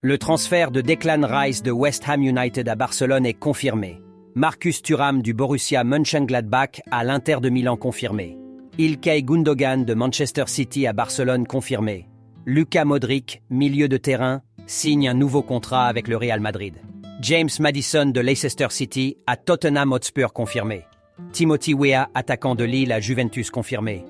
Le transfert de Declan Rice de West Ham United à Barcelone est confirmé. Marcus Thuram du Borussia Mönchengladbach à l'Inter de Milan confirmé. Ilkay Gundogan de Manchester City à Barcelone confirmé. Luka Modric, milieu de terrain, signe un nouveau contrat avec le Real Madrid. James Maddison de Leicester City à Tottenham Hotspur confirmé. Timothy Weah, attaquant de Lille à Juventus confirmé.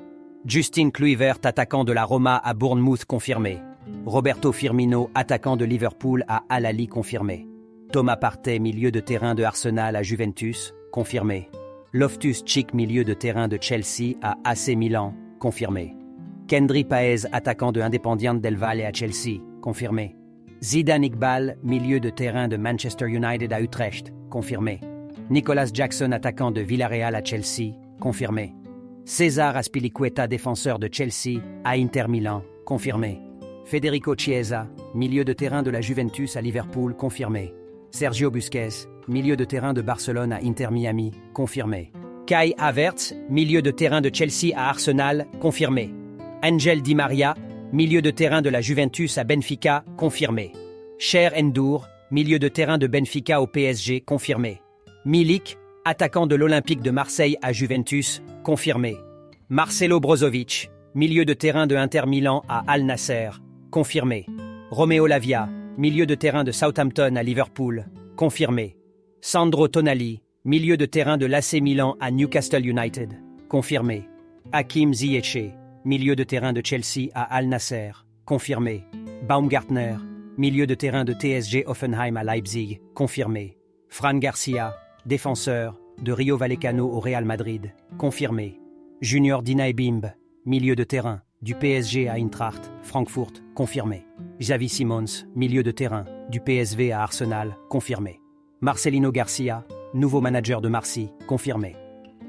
Justin Kluivert, attaquant de la Roma à Bournemouth confirmé. Roberto Firmino, attaquant de Liverpool à Al Ahly confirmé. Thomas Partey, milieu de terrain de Arsenal à Juventus, confirmé. Loftus-Cheek, milieu de terrain de Chelsea à AC Milan, confirmé. Kendry Páez, attaquant de Independiente del Valle à Chelsea, confirmé. Zidane Iqbal, milieu de terrain de Manchester United à Utrecht, confirmé. Nicolas Jackson, attaquant de Villarreal à Chelsea, confirmé. César Azpilicueta, défenseur de Chelsea à Inter Milan, confirmé. Federico Chiesa, milieu de terrain de la Juventus à Liverpool, confirmé. Sergio Busquets, milieu de terrain de Barcelone à Inter Miami, confirmé. Kai Havertz, milieu de terrain de Chelsea à Arsenal, confirmé. Angel Di Maria, milieu de terrain de la Juventus à Benfica, confirmé. Cher N'Dour, milieu de terrain de Benfica au PSG, confirmé. Milik, attaquant de l'Olympique de Marseille à Juventus, confirmé. Marcelo Brozovic, milieu de terrain de Inter Milan à Al Nasser, confirmé. Romeo Lavia, milieu de terrain de Southampton à Liverpool, confirmé. Sandro Tonali, milieu de terrain de l'AC Milan à Newcastle United, confirmé. Hakim Ziyech, milieu de terrain de Chelsea à Al Nasser, confirmé. Baumgartner, milieu de terrain de TSG Hoffenheim à Leipzig, confirmé. Fran Garcia, défenseur de Rio Vallecano au Real Madrid, confirmé. Junior Dinaebimbe, milieu de terrain du PSG à Eintracht Francfort, confirmé. Xavi Simons, milieu de terrain du PSV à Arsenal, confirmé. Marcelino Garcia, nouveau manager de Marseille, confirmé.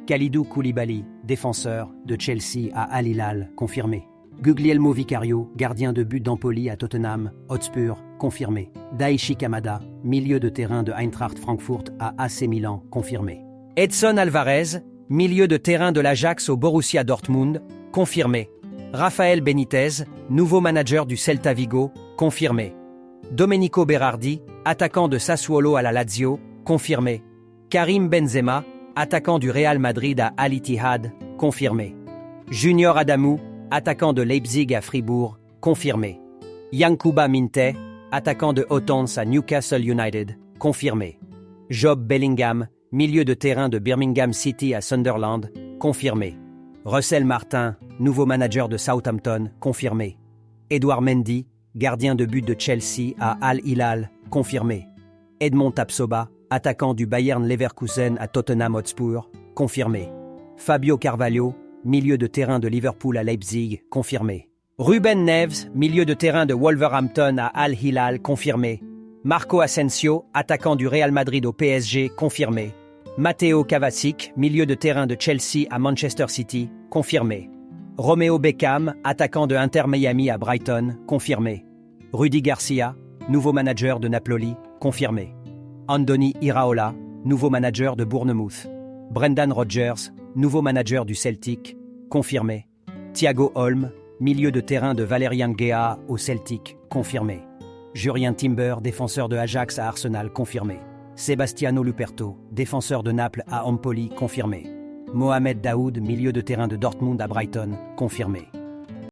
Kalidou Koulibaly, défenseur de Chelsea à Al Hilal, confirmé. Guglielmo Vicario, gardien de but d'Empoli à Tottenham Hotspur, confirmé. Daichi Kamada, milieu de terrain de Eintracht Francfort à AC Milan, confirmé. Edson Alvarez, milieu de terrain de l'Ajax au Borussia Dortmund, confirmé. Rafael Benitez, nouveau manager du Celta Vigo, confirmé. Domenico Berardi, attaquant de Sassuolo à la Lazio, confirmé. Karim Benzema, attaquant du Real Madrid à Al Ittihad, confirmé. Junior Adamou, attaquant de Leipzig à Fribourg, confirmé. Yankuba Minte, attaquant de Outens à Newcastle United, confirmé. Job Bellingham, milieu de terrain de Birmingham City à Sunderland, confirmé. Russell Martin, nouveau manager de Southampton, confirmé. Edouard Mendy, gardien de but de Chelsea à Al Hilal, confirmé. Edmond Tapsoba, attaquant du Bayern Leverkusen à Tottenham Hotspur, confirmé. Fabio Carvalho, milieu de terrain de Liverpool à Leipzig, confirmé. Ruben Neves, milieu de terrain de Wolverhampton à Al Hilal, confirmé. Marco Asensio, attaquant du Real Madrid au PSG, confirmé. Matteo Kovacic, milieu de terrain de Chelsea à Manchester City, confirmé. Romeo Beckham, attaquant de Inter Miami à Brighton, confirmé. Rudy Garcia, nouveau manager de Napoli, confirmé. Andoni Iraola, nouveau manager de Bournemouth. Brendan Rodgers, nouveau manager du Celtic, confirmé. Thiago Holm, milieu de terrain de Valerian Guea au Celtic, confirmé. Jurien Timber, défenseur de Ajax à Arsenal, confirmé. Sebastiano Luperto, défenseur de Naples à Empoli, confirmé. Mohamed Daoud, milieu de terrain de Dortmund à Brighton, confirmé.